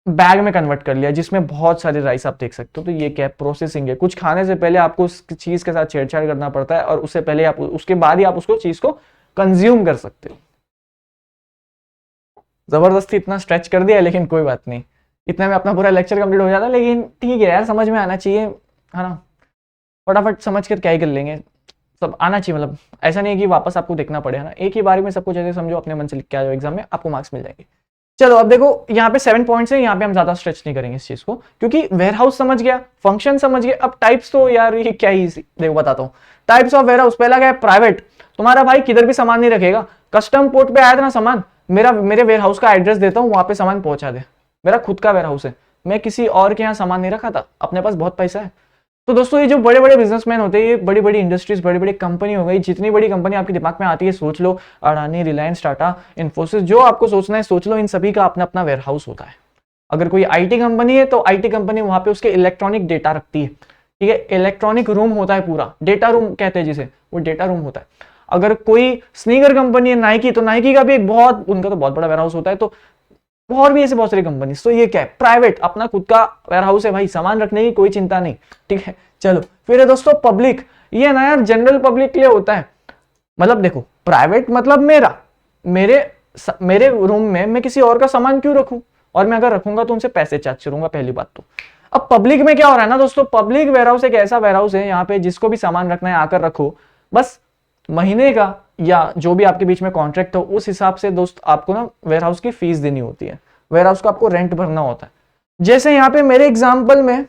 बैग में कन्वर्ट कर लिया जिसमें बहुत सारे राइस आप देख सकते हो। तो ये क्या है, प्रोसेसिंग है। कुछ खाने से पहले आपको उस चीज के साथ छेड़छाड़ करना पड़ता है और उससे पहले आप, उसके बाद ही आप उसको चीज को कंज्यूम कर सकते हो। जबरदस्ती इतना स्ट्रेच कर दिया, लेकिन कोई बात नहीं, इतना में अपना पूरा लेक्चर कंप्लीट हो जाता, लेकिन ठीक है यार, समझ में आना चाहिए, है ना, फटाफट समझ कर क्या ही कर लेंगे, सब आना चाहिए, मतलब ऐसा नहीं है कि वापस आपको देखना पड़े, है ना, एक ही बारी में सब कुछ ऐसे समझो, अपने मन से लिख के आ जाओ, एग्जाम में आपको मार्क्स मिल जाएंगे। चलो अब देखो, यहाँ पे 7 पॉइंट्स है, यहाँ पे हम ज्यादा स्ट्रेच नहीं करेंगे इस चीज को, क्योंकि वेयरहाउस समझ गया, फंक्शन समझ गया। अब टाइप्स तो यार ये क्या ही, देखो बताता हूँ। टाइप्स ऑफ वेयरहाउस, पहला क्या है, प्राइवेट, तुम्हारा भाई किधर भी सामान नहीं रखेगा। कस्टम पोर्ट पे आया था ना सामान, मेरे वेयरहाउस का एड्रेस देता हूँ, वहां पे सामान पहुंचा दे, मेरा खुद का वेयरहाउस है, मैं किसी और के यहाँ सामान नहीं रखा था, अपने पास बहुत पैसा है। तो दोस्तों ये जो बड़े बड़े बिजनेसमैन होते हैं, ये बड़ी बड़ी इंडस्ट्रीज, बड़ी बड़ी कंपनी हो गई, जितनी बड़ी कंपनी आपके दिमाग में आती है सोच लो, अडानी, रिलायंस, टाटा, इन्फोसिस, जो आपको सोचना है सोच लो, इन सभी का अपना अपना वेयरहाउस होता है। अगर कोई आईटी कंपनी है तो आईटी कंपनी वहां पे उसके इलेक्ट्रॉनिक डेटा रखती है, ठीक है, इलेक्ट्रॉनिक रूम होता है पूरा, डेटा रूम कहते हैं जिसे, वो डेटा रूम होता है। अगर कोई स्नीकर कंपनी है नाइकी, तो नाइकी का भी एक बहुत, उनका तो बहुत बड़ा वेयरहाउस होता है। तो और भी ऐसे बहुत सारी कंपनी। तो ये क्या है, प्राइवेट, अपना खुद का वेयरहाउस है भाई, सामान रखने की कोई चिंता नहीं, ठीक है। चलो फिर है दोस्तों पब्लिक, ये ना यार जनरल पब्लिक के लिए होता है। मतलब देखो, प्राइवेट मतलब मेरे रूम में मैं किसी और का सामान क्यों रखूं, और मैं अगर रखूंगा तो उनसे पैसे चार्ज करूंगा, पहली बात तो। अब पब्लिक में क्या हो रहा है ना दोस्तों, पब्लिक वेयरहाउस एक ऐसा वेयरहाउस है, यहाँ पे जिसको भी सामान रखना है आकर रखो, बस महीने का या जो भी आपके बीच में कॉन्ट्रैक्ट हो उस हिसाब से दोस्त आपको ना वेयरहाउस की फीस देनी होती है, वेयरहाउस का आपको रेंट भरना होता है। जैसे यहाँ पे मेरे एग्जांपल में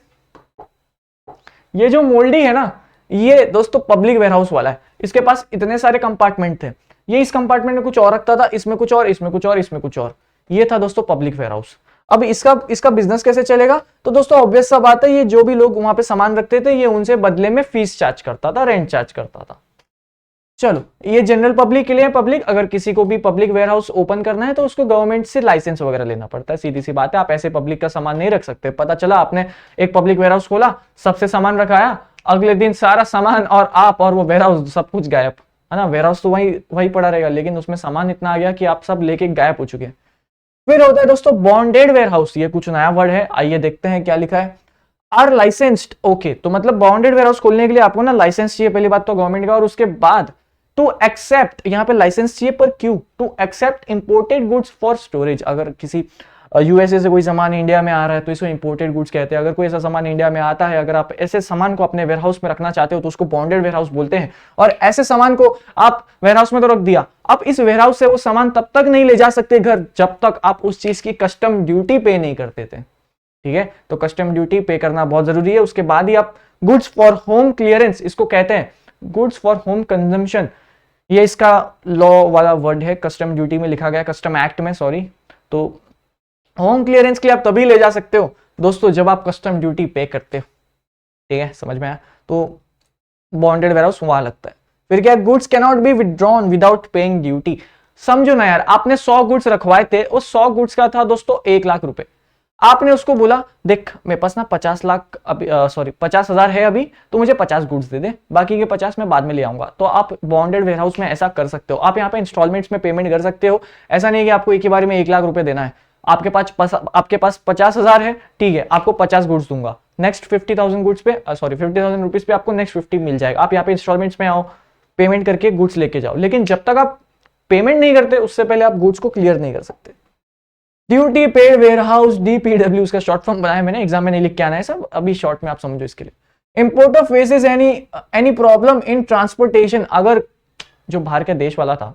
ये जो मोल्डी है ना, ये दोस्तों पब्लिक वेयरहाउस वाला है, इसके पास इतने सारे कंपार्टमेंट थे, ये इस कंपार्टमेंट में कुछ और रखता था, इसमें कुछ और, इसमें कुछ और, इसमें कुछ और, ये था दोस्तों पब्लिक वेयरहाउस। अब इसका बिजनेस कैसे चलेगा, तो दोस्तों ऑब्वियस सा बात है, ये जो भी लोग वहां पे सामान रखते थे ये उनसे बदले में फीस चार्ज करता था, रेंट चार्ज करता था। चलो ये जनरल पब्लिक के लिए। पब्लिक, अगर किसी को भी पब्लिक वेयरहाउस ओपन करना है तो उसको गवर्नमेंट से लाइसेंस वगैरह लेना पड़ता है, सीधी सी बात है, आप ऐसे पब्लिक का सामान नहीं रख सकते। पता चला आपने एक पब्लिक वेयरहाउस खोला, सबसे सामान रखाया, अगले दिन सारा सामान और आप और वो वेयरहाउस सब कुछ गायब, है ना, वेयरहाउस तो वही पड़ा रहेगा, लेकिन उसमें सामान इतना आ गया कि आप सब लेके गायब हो चुके। फिर होता है दोस्तों बॉन्डेड वेयरहाउस, ये कुछ नया वर्ड है, आइए देखते हैं क्या लिखा है। आर लाइसेंस्ड, ओके, तो मतलब बाउंडेड वेयरहाउस खोलने के लिए आपको ना लाइसेंस चाहिए, पहली बात तो गवर्नमेंट का, और उसके बाद टू एक्सेप्ट, यहां पे लाइसेंस चाहिए, पर क्यों? To accept imported goods for storage. अगर किसी यूएसए से कोई सामान इंडिया में आ रहा है तो इसको इंपोर्टेड गुड्स कहते हैं। अगर कोई ऐसा सामान इंडिया में आता है, अगर आप ऐसे सामान को अपने वेयरहाउस में रखना चाहते हो तो उसको बाउंडेड वेयरहाउस बोलते हैं। और ऐसे सामान को आप वेयरहाउस में तो रख दिया, अब इस वेयरहाउस से वो सामान तब तक नहीं ले जा सकते घर जब तक आप उस चीज की कस्टम ड्यूटी पे नहीं करते थे, ठीक है? तो कस्टम ड्यूटी पे करना बहुत जरूरी है। उसके बाद ही आप गुड्स फॉर होम क्लियरेंस, इसको कहते हैं गुड्स फॉर होम कंजम्पशन, ये इसका लॉ वाला वर्ड है, कस्टम ड्यूटी में लिखा गया, कस्टम एक्ट में, सॉरी। तो होम क्लियरेंस के लिए आप तभी ले जा सकते हो दोस्तों जब आप कस्टम ड्यूटी पे करते हो, ठीक है? समझ में आया? तो बॉन्डेड वेयरहाउस वहां लगता है। फिर क्या? Goods can not be withdrawn without paying duty. समझो ना यार, आपने 100 गुड्स रखवाए थे, उस 100 गुड्स का था दोस्तों 1 लाख रुपए। आपने उसको बोला देख मेरे पास ना 50 लाख अभी, सॉरी 50,000 है अभी, तो मुझे 50 गुड्स दे दे, बाकी के 50 मैं बाद में ले आऊंगा। तो आप बॉन्डेड वेयरहाउस में ऐसा कर सकते हो। आप यहाँ पे इंस्टॉलमेंट्स में पेमेंट कर सकते हो। ऐसा नहीं है कि आपको एक ही बार में 1 लाख रुपए देना है। आपके पास 50,000 है, ठीक है, आपको 50 गुड्स दूंगा, नेक्स्ट 50,000 गुड्स पे, सॉरी 50,000 रुपीज पे आपको नेक्स्ट 50 मिल जाएगा। आप यहाँ पे इंस्टॉलमेंट्स में आओ, पेमेंट करके गुड्स लेके जाओ, लेकिन जब तक आप पेमेंट नहीं करते उससे पहले आप गुड्स को क्लियर नहीं कर सकते। ड्यूटी पेड वेयरहाउस, डीपीडब्ल्यू उसका शॉर्ट फॉर्म बनाया मैंने, एग्जाम में नहीं लिख के आना है सब, अभी शॉर्ट में आप समझो इसके लिए। Importer faces any problem in transportation, अगर जो बाहर के देश वाला था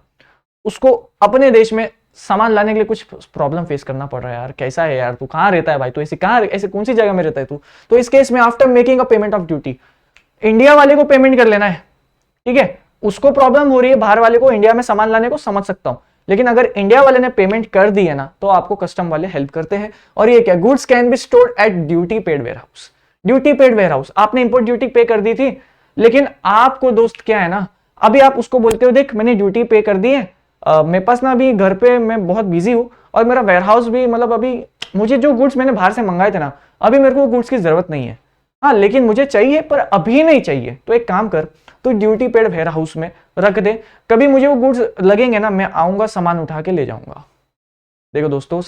उसको अपने देश में सामान लाने के लिए कुछ प्रॉब्लम फेस करना पड़ रहा है, यार कैसा है यार, तू कहाँ रहता है भाई, तू ऐसे कौन सी जगह में रहता है तू, तो इस केस में after making a payment of duty, India वाले को पेमेंट कर लेना है, ठीक है? उसको प्रॉब्लम हो रही है बाहर वाले को इंडिया में सामान लाने को, समझ सकता हूं, लेकिन अगर इंडिया वाले ने पेमेंट कर दी है ना तो आपको कस्टम वाले हेल्प करते हैं। और ये क्या? Goods can be stored at duty paid warehouse. Duty paid warehouse, आपने इंपोर्ट ड्यूटी पे कर दी थी, लेकिन आपको दोस्त क्या है ना, अभी आप उसको बोलते हो देख मैंने ड्यूटी पे कर दी है, मेरे पास ना अभी घर पे मैं बहुत बिजी हूं और मेरा वेयरहाउस भी, मतलब अभी मुझे जो गुड्स मैंने बाहर से मंगाए थे ना, अभी मेरे को गुड्स की जरूरत नहीं है, हाँ लेकिन मुझे चाहिए पर अभी नहीं चाहिए, तो एक काम कर, तो ड्यूटी पेड वेयर हाउस में रख दे, कभी मुझे वो गुड्स लगेंगे ना मैं आऊंगा सामान उठा के ले जाऊंगा। देखो दोस्तों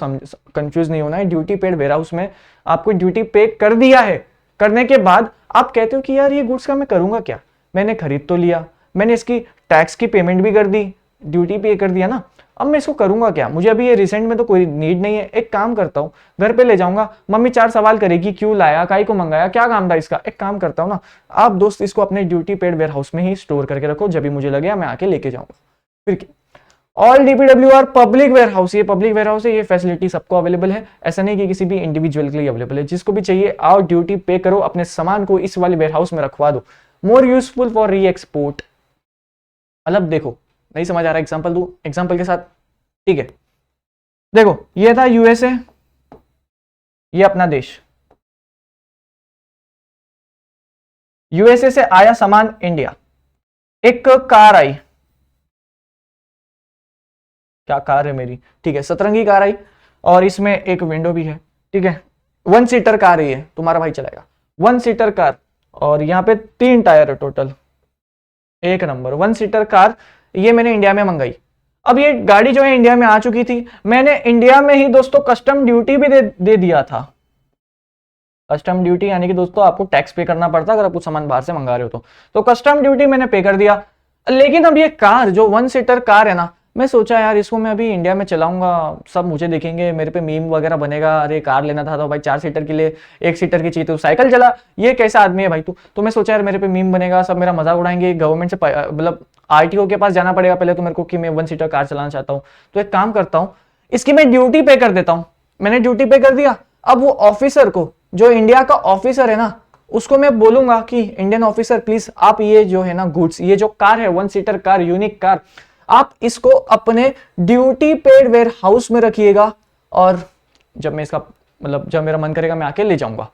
कंफ्यूज नहीं होना है, ड्यूटी पेड वेयर हाउस में आपको ड्यूटी पे कर दिया है, करने के बाद आप कहते हो कि यार ये गुड्स का मैं करूंगा क्या, मैंने खरीद तो लिया, मैंने इसकी टैक्स की पेमेंट भी कर दी, ड्यूटी पे कर दिया ना, अब मैं इसको करूंगा क्या, मुझे अभी ये रिसेंट में तो कोई नीड नहीं है, एक काम करता हूँ घर पे ले जाऊंगा, मम्मी 4 सवाल करेगी क्यों लाया, काई को मंगाया, क्या काम था इसका, एक काम करता हूँ ना, आप दोस्त इसको अपने ड्यूटी पेड वेयर हाउस में ही स्टोर करके रखो, जब भी मुझे लगे मैं आके लेके जाऊंगा। फिर all DPW are public warehouse, ये पब्लिक वेयर हाउस है, ये फैसिलिटी सबको अवेलेबल है, ऐसा नहीं कि किसी भी इंडिविजुअल के लिए अवेलेबल है, जिसको भी चाहिए आओ ड्यूटी पे करो, अपने सामान को इस वाले वेयर हाउस में रखवा दो। मोर यूजफुल फॉर री एक्सपोर्ट, मतलब देखो नहीं समझ आ रहा, एग्जांपल दूं, एग्जांपल के साथ, ठीक है? देखो ये था यूएसए, ये अपना देश, यूएसए से आया सामान इंडिया, एक कार आई, क्या कार है मेरी, ठीक है, सतरंगी कार आई और इसमें एक विंडो भी है, ठीक है, 1 सीटर कार ही है, तुम्हारा भाई चलाएगा 1 सीटर कार, और यहाँ पे 3 टायर है टोटल, एक नंबर 1 सीटर कार, ये मैंने इंडिया में मंगाई। अब ये गाड़ी जो है इंडिया में आ चुकी थी, मैंने इंडिया में ही दोस्तों कस्टम ड्यूटी भी दे दिया था। कस्टम ड्यूटी यानी कि दोस्तों आपको टैक्स पे करना पड़ता अगर आप कुछ सामान बाहर से मंगा रहे हो तो कस्टम ड्यूटी मैंने पे कर दिया। लेकिन अब ये कार जो 1 सीटर कार है ना, मैं सोचा यार इसको मैं अभी इंडिया में चलाऊंगा, सब मुझे देखेंगे, मेरे पे मीम वगैरह बनेगा, अरे कार लेना था तो भाई 4 सीटर के लिए 1 सीटर की चाहिए तो साइकिल चला, ये कैसा आदमी है भाई तू, तो मैं सोचा यार मेरे पे मीम बनेगा, सब मेरा मजाक उड़ाएंगे, गवर्नमेंट से मतलब आरटीओ के पास जाना पड़ेगा पहले तो मेरे को कि मैं 1 सीटर कार चलाना चाहता हूँ, तो एक काम करता हूँ इसकी मैं ड्यूटी पे कर देता हूँ। मैंने ड्यूटी पे कर दिया, अब वो ऑफिसर को, जो इंडिया का ऑफिसर है ना, उसको मैं बोलूंगा कि इंडियन ऑफिसर प्लीज आप ये जो है ना गुड्स, ये जो कार है 1 सीटर कार, यूनिक कार, आप इसको अपने ड्यूटी पेड वेयर हाउस में रखिएगा और जब मैं इसका मतलब जब मेरा मन करेगा मैं आके ले जाऊंगा।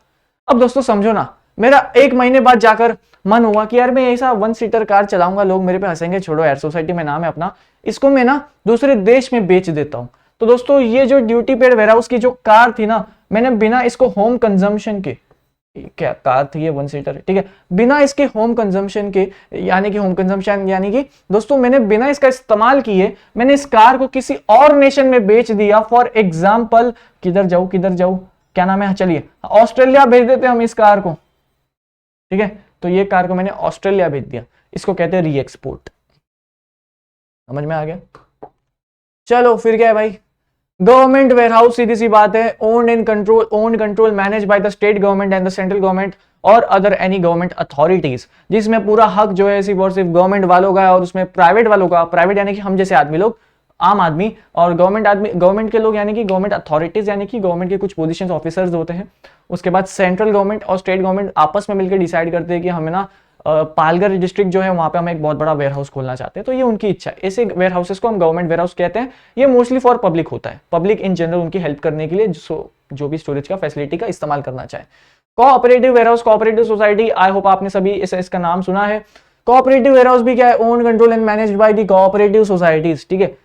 अब दोस्तों समझो ना, मेरा 1 महीने बाद जाकर मन हुआ कि यार मैं ऐसा 1 सीटर कार चलाऊंगा, लोग मेरे पे हंसेंगे, छोड़ो यार सोसाइटी में नाम है अपना, इसको मैं ना दूसरे देश में बेच देता हूं। तो दोस्तों ये जो ड्यूटी पेड वेयर हाउस की जो कार थी ना, मैंने बिना इसको होम कंजम्पशन के, क्या कार थी ये 1 सीटर, ठीक है, बिना इसके होम कंजम्पशन के, यानी कि होम कंजम्पशन यानी कि दोस्तों मैंने बिना इसका इस्तेमाल किए मैंने इस कार को किसी और नेशन में बेच दिया। फॉर एग्जांपल किधर जाऊं क्या नाम है, चलिए ऑस्ट्रेलिया भेज देते हम इस कार को, ठीक है। तो ये कार को मैंने ऑस्ट्रेलिया भेज दिया, इसको कहते हैं री एक्सपोर्ट। समझ में आ गया। चलो फिर क्या है भाई, गवर्नमेंट वेयरहाउस, सीधी सी बात है, own control manage by the state government and the central government और अदर एनी गवर्नमेंट अथॉरिटीज, जिसमें पूरा हक जो है सिर्फ और सिर्फ गवर्नमेंट वालों का है और उसमें प्राइवेट वालों का, प्राइवेट यानी कि हम जैसे आदमी लोग, आम आदमी, और गवर्नमेंट के लोग यानी कि गवर्नमेंट अथॉरिटीज यानी कि गवर्नमेंट के कुछ पोजीशन ऑफिसर्स होते हैं। उसके बाद सेंट्रल गवर्नमेंट और स्टेट गवर्नमेंट आपस में मिलकर डिसाइड करते हैं कि हमें ना पालघर डिस्ट्रिक्ट जो है वहां पे हम एक बहुत बड़ा वेयर हाउस खोलना चाहते हैं, तो ये उनकी इच्छा है। ऐसे वेयर हाउसेस को हम गवर्नमेंट वेयर हाउस कहते हैं। ये मोस्टली फॉर पब्लिक होता है, पब्लिक इन जनरल उनकी हेल्प करने के लिए जो भी स्टोरेज का फैसिलिटी का इस्तेमाल करना चाहे। Cooperative warehouse, cooperative society, I hope आपने सभी इसका नाम सुना है। कोऑपरेटिव वेयर हाउस भी क्या है, own control and managed by the cooperative societies, ठीक है।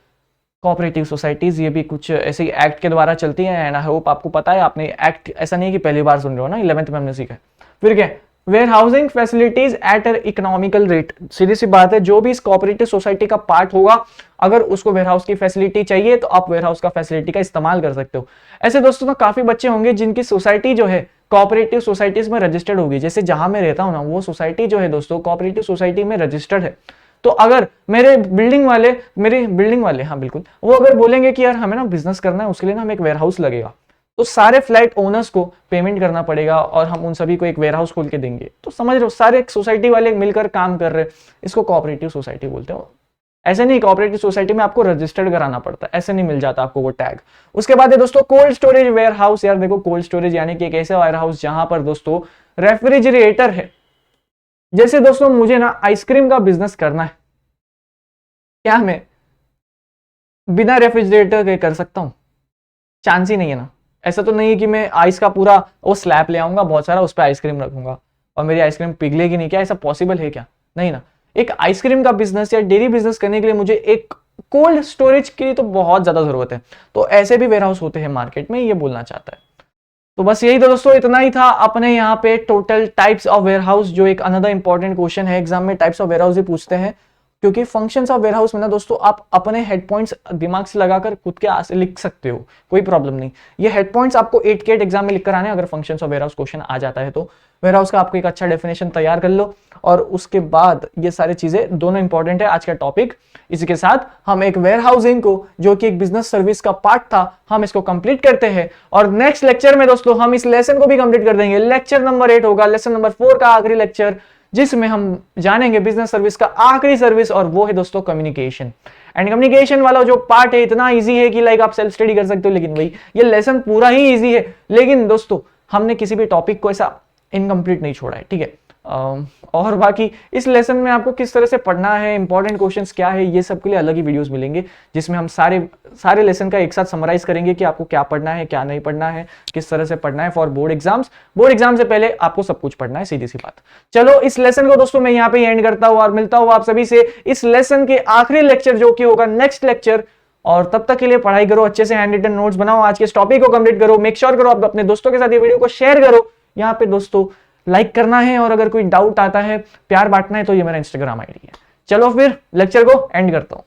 कोऑपरेटिव सोसाइटीज ये भी कुछ ऐसे एक्ट के द्वारा चलती है एंड आई होप आपको पता है, आपने एक्ट ऐसा नहीं है कि पहली बार सुन रहे हो ना, 11th में हमने सीखा है। फिर क्या, warehousing facilities at an economical rate, सीधी सी बात है, जो भी इस कोऑपरेटिव सोसाइटी का पार्ट होगा, अगर उसको वेयर हाउस की फैसिलिटी चाहिए तो आप वेयर हाउस का फैसिलिटी का इस्तेमाल कर सकते हो। ऐसे दोस्तों तो काफी बच्चे होंगे जिनकी सोसाइटी जो है कोऑपरेटिव सोसाइटीज में रजिस्टर्ड होगी, जैसे जहां मैं रहता हूं ना, वो सोसाइटी जो है दोस्तों कोऑपरेटिव सोसाइटी में रजिस्टर्ड है। तो अगर मेरी बिल्डिंग वाले हाँ बिल्कुल, वो अगर बोलेंगे कि यार हमें ना बिजनेस करना है, उसके लिए ना हमें एक वेयर हाउस लगेगा, तो सारे फ्लैट ओनर्स को पेमेंट करना पड़ेगा और हम उन सभी को एक वेयर हाउस खोल के देंगे। तो समझ रहे हो, सारे सोसाइटी वाले मिलकर काम कर रहे हैं, इसको कोऑपरेटिव सोसाइटी बोलते हैं। ऐसे नहीं, कोऑपरेटिव सोसाइटी में आपको रजिस्टर्ड कराना पड़ता है, ऐसे नहीं मिल जाता आपको वो टैग। उसके बाद है दोस्तों कोल्ड स्टोरेज वेयर हाउस। यार देखो, कोल्ड स्टोरेज यानी कि एक ऐसा वेयर हाउस जहां पर दोस्तों रेफ्रिजरेटर है। जैसे दोस्तों मुझे ना आइसक्रीम का बिजनेस करना है, क्या मैं बिना रेफ्रिजरेटर के कर सकता हूं? चांस ही नहीं है ना। ऐसा तो नहीं है कि मैं आइस का पूरा वो स्लैब ले आऊंगा बहुत सारा, उस पर आइसक्रीम रखूंगा और मेरी आइसक्रीम पिघलेगी नहीं, क्या ऐसा पॉसिबल है क्या? नहीं ना। एक आइसक्रीम का बिजनेस या डेयरी बिजनेस करने के लिए मुझे एक कोल्ड स्टोरेज की तो बहुत ज्यादा जरूरत है। तो ऐसे भी वेयर हाउस होते हैं मार्केट में, ये बोलना चाहता है। तो बस यही तो दोस्तों, इतना ही था अपने यहाँ पे total types of warehouse, जो एक अनदर इंपॉर्टेंट क्वेश्चन है एग्जाम में, टाइप्स ऑफ वेयर हाउस ही पूछते हैं। क्योंकि फंक्शंस ऑफ वेयर हाउस में ना दोस्तों आप अपने हेड पॉइंट्स दिमाग से लगाकर खुद के लिख सकते हो, कोई प्रॉब्लम नहीं। ये हेड पॉइंट्स आपको 8 के 8 एग्जाम में लिखकर आने, अगर functions of warehouse question आ जाता है तो वेयर हाउस का आपको एक अच्छा डेफिनेशन तैयार कर लो, और उसके बाद ये सारी चीजें दोनों इंपॉर्टेंट है आज का टॉपिक। इसी के साथ हम एक वेयर हाउसिंग को, जो कि एक बिजनेस सर्विस का पार्ट था, हम इसको कंप्लीट करते हैं। और नेक्स्ट लेक्चर में दोस्तों हम इस लेसन को भी कंप्लीट कर देंगे। लेक्चर नंबर 8 होगा, लेसन नंबर 4 का आखिरी लेक्चर, जिसमें हम जानेंगे बिजनेस सर्विस का आखिरी सर्विस, और वो है दोस्तों कम्युनिकेशन। एंड कम्युनिकेशन वाला जो पार्ट है इतना इजी है कि लाइक आप सेल्फ स्टडी कर सकते हो, लेकिन वही ये लेसन पूरा ही इजी है, लेकिन दोस्तों हमने किसी भी टॉपिक को ऐसा इनकम्प्लीट नहीं छोड़ा है, ठीक है। और बाकी इस लेसन में आपको किस तरह से पढ़ना है, इंपॉर्टेंट क्वेश्चंस क्या है, ये सब के लिए अलग ही वीडियोस मिलेंगे, जिसमें हम सारे लेसन का एक साथ समराइज करेंगे कि आपको क्या पढ़ना है, क्या नहीं पढ़ना है, किस तरह से पढ़ना है for board exams. Board exam से पहले आपको सब कुछ पढ़ना है, सीधी सी बात। चलो इस लेसन को दोस्तों मैं यहाँ पे एंड करता हूँ और मिलता हूँ आप सभी से इस लेसन के आखिरी लेक्चर, जो कि होगा नेक्स्ट लेक्चर। और तब तक के लिए पढ़ाई करो, अच्छे से हैंड रिटन नोट्स बनाओ, आज के इस टॉपिक को कंप्लीट करो, मेक श्योर करो आप अपने दोस्तों के साथ ये वीडियो को शेयर करो। यहाँ पे दोस्तों लाइक करना है, और अगर कोई डाउट आता है, प्यार बांटना है, तो ये मेरा इंस्टाग्राम आईडी है। चलो फिर लेक्चर को एंड करता हूं।